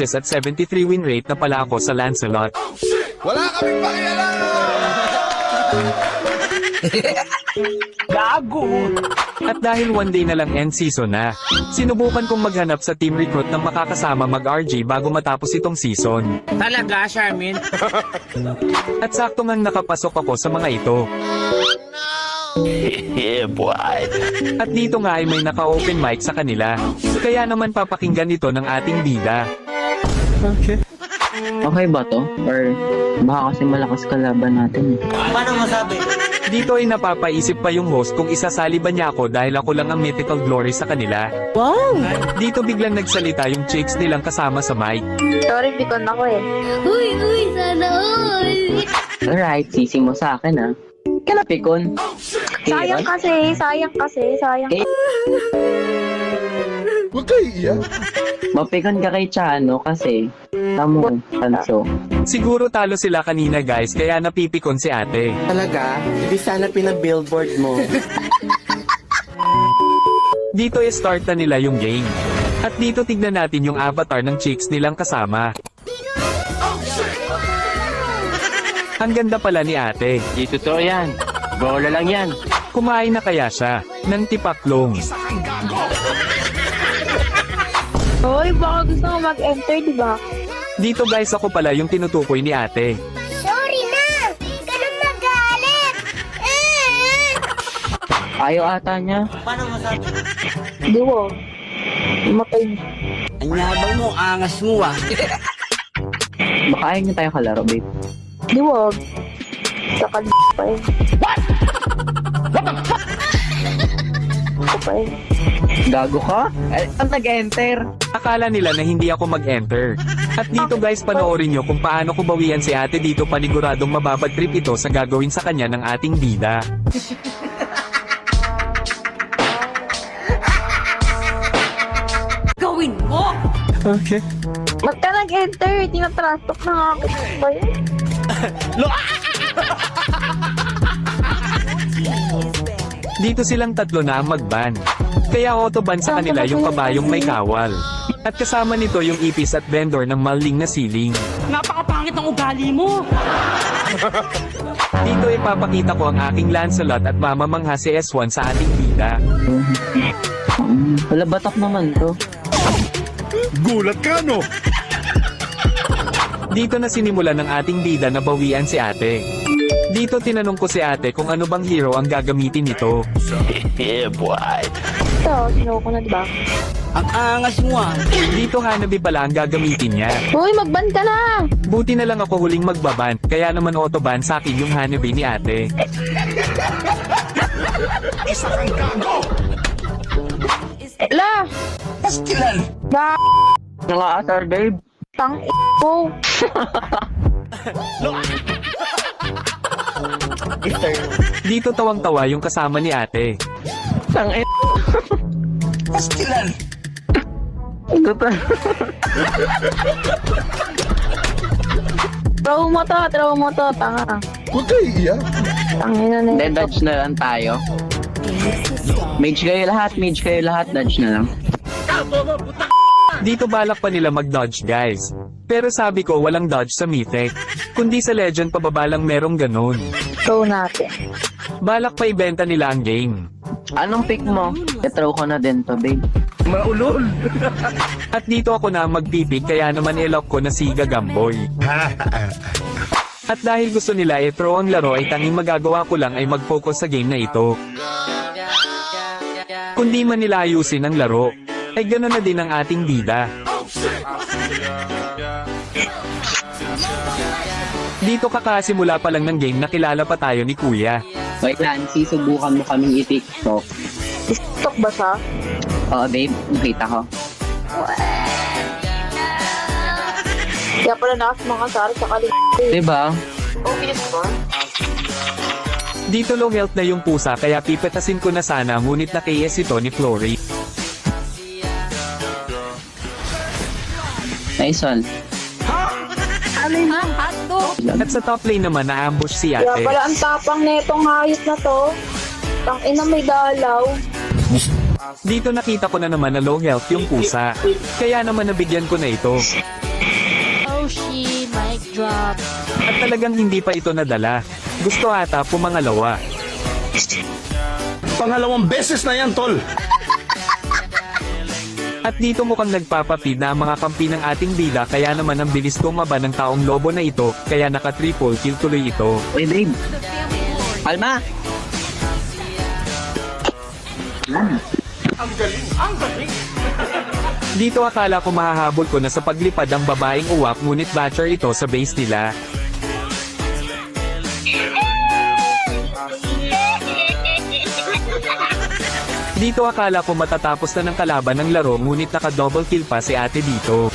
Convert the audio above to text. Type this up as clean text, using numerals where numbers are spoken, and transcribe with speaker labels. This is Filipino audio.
Speaker 1: matches at 73 win rate na pala ako sa Lancelot.
Speaker 2: Wala kaming pakialam!
Speaker 1: Gago! At dahil one day na lang end season na, sinubukan kong maghanap sa team recruit ng makakasama mag-RG bago matapos itong season.
Speaker 3: Talaga, Charmin?
Speaker 1: At sakto ngang nakapasok ako sa mga ito.
Speaker 4: Yeah, boy.
Speaker 1: At dito nga ay may naka-open mic sa kanila. Kaya naman papakinggan ito ng ating bida.
Speaker 5: Okay ba to? Or baka kasi malakas kalaban natin eh.
Speaker 3: Paano masabi?
Speaker 1: Dito ay napapaisip pa yung host kung isasali ba niya ako dahil ako lang ang mythical glory sa kanila.
Speaker 6: Wow!
Speaker 1: Dito biglang nagsalita yung chicks nilang kasama sa mic.
Speaker 6: Sorry, bikon ako eh.
Speaker 7: Uy, sana all!
Speaker 5: Alright, sisi mo sa akin ah. Kalapikon.
Speaker 6: Sayang kasi, sayang.
Speaker 5: Eh.
Speaker 2: Huwag kayo iiyak.
Speaker 5: Mapikon ka kay Chano kasi tamo, tanso.
Speaker 1: Siguro talo sila kanina guys kaya napipikon si ate.
Speaker 3: Talaga? Hindi sana pinabillboard mo.
Speaker 1: Dito i-start na nila yung game. At dito tignan natin yung avatar ng chicks nilang kasama. Ang ganda pala ni ate.
Speaker 4: Di totoo yan. Bola lang yan.
Speaker 1: Kumain na kaya siya ng tipaklong.
Speaker 6: Hoy, baka gusto mo mag-enter, di ba?
Speaker 1: Dito guys ako pala yung tinutukoy ni ate.
Speaker 7: Sorry na! Ka nang magalit!
Speaker 5: Ayaw ata niya.
Speaker 3: Paano masabi?
Speaker 6: Di ba? Matay.
Speaker 3: Ang yabang mo, angas mo ah.
Speaker 5: Baka ayaw niya tayo kalaro, babe.
Speaker 6: Di ba? Saka pa eh. What the fuck? Pa eh.
Speaker 5: Gago ka? Ang nag-enter?
Speaker 1: Akala nila na hindi ako mag-enter. At dito guys panoorin nyo kung paano ko bawian si ate dito paniguradong mababad trip ito sa gagawin sa kanya ng ating bida.
Speaker 7: Gawin mo!
Speaker 1: Okay.
Speaker 6: Ba't ka nag-enter? Tinatrastok na nga ako. Ba yun?
Speaker 1: Dito silang tatlo na ang mag-ban. Kaya auto-ban sa kanila yung kabayong may kawal. At kasama nito yung ipis at vendor ng maling na siling.
Speaker 3: Napakapangit ng ugali mo!
Speaker 1: Dito ipapakita ko ang aking Lancelot at mamamangha si S1 sa ating bida.
Speaker 5: Wala batak naman to.
Speaker 2: Gulat ka, no?
Speaker 1: Dito na sinimulan ng ating bida na bawian si ate. Dito tinanong ko si ate kung ano bang hero ang gagamitin nito.
Speaker 4: Yeah, boy.
Speaker 6: Ito, sinuha ko na, di ba?
Speaker 3: Ang angas mo ah.
Speaker 1: Dito Hanabi pala ang gagamitin niya.
Speaker 6: Hoy, mag-ban ka na!
Speaker 1: Buti na lang ako huling magbaban, kaya naman auto-ban sa akin yung Hanabi ni ate.
Speaker 2: Isa kang gago!
Speaker 6: La!
Speaker 2: Pastilan!
Speaker 6: Ba!
Speaker 5: Naka-atar, babe.
Speaker 6: Tang ko!
Speaker 1: Dito tawang-tawa yung kasama ni ate.
Speaker 5: Tang
Speaker 2: Pastilan!
Speaker 5: Ito pa.
Speaker 6: Throw mo to, tanga.
Speaker 2: Huwag kayo iiyak.
Speaker 6: Tangina na
Speaker 5: Hindi,
Speaker 6: ito.
Speaker 5: dodge na lang tayo. Mage kayo lahat, dodge na lang.
Speaker 1: Dito balak pa nila mag-dodge guys. Pero sabi ko walang dodge sa Mythic. Kundi sa Legend pababa lang merong ganun.
Speaker 6: Throw natin.
Speaker 1: Balak pa ibenta nila ang game.
Speaker 5: Anong pick mo? I-throw ko na din to, babe.
Speaker 2: Maulol!
Speaker 1: At dito ako na magpipig kaya naman ilock ko na si Gagamboy. At dahil gusto nila i-throw ang laro ay tanging magagawa ko lang ay mag-focus sa game na ito. Kundi man nila ayusin ang laro, ay gano'n na din ang ating bida. Dito kakasimula pa lang ng game nakilala pa tayo ni Kuya.
Speaker 5: Wait, Nancy, subukan mo kaming i-tiktok.
Speaker 6: TikTok ba siya?
Speaker 5: Oo, babe, nakita ko.
Speaker 6: Kaya pala nakas mga sari sa kalit.
Speaker 5: Diba?
Speaker 6: Okay ba?
Speaker 1: Dito low health na yung pusa kaya pipetasin ko na sana ngunit na-KS ito ni Flory.
Speaker 5: Nice one.
Speaker 6: Ano yun?
Speaker 1: At sa top lane naman na-ambush si
Speaker 6: Kaya
Speaker 1: ate.
Speaker 6: pala ang tapang netong hayop na to. Tangina may dalaw.
Speaker 1: Dito nakita ko na naman na low health yung pusa. Kaya naman nabigyan ko na ito.
Speaker 6: Oh, she mic drop.
Speaker 1: At talagang hindi pa ito nadala. Gusto ata pumangalawa.
Speaker 2: Pangalawang beses na yan, tol.
Speaker 1: At dito mukhang nagpapapid na ang mga kampi ng ating bida kaya naman ang bilis tumaba ng taong lobo na ito, kaya naka-triple kill tuloy ito.
Speaker 5: Uy, babe. Alma!
Speaker 1: Dito akala ko mahahabol ko na sa paglipad ang babaeng uwak ngunit batcher ito sa base nila. Dito akala ko matatapos na ng kalaban ng laro ngunit naka-double kill pa si ate dito.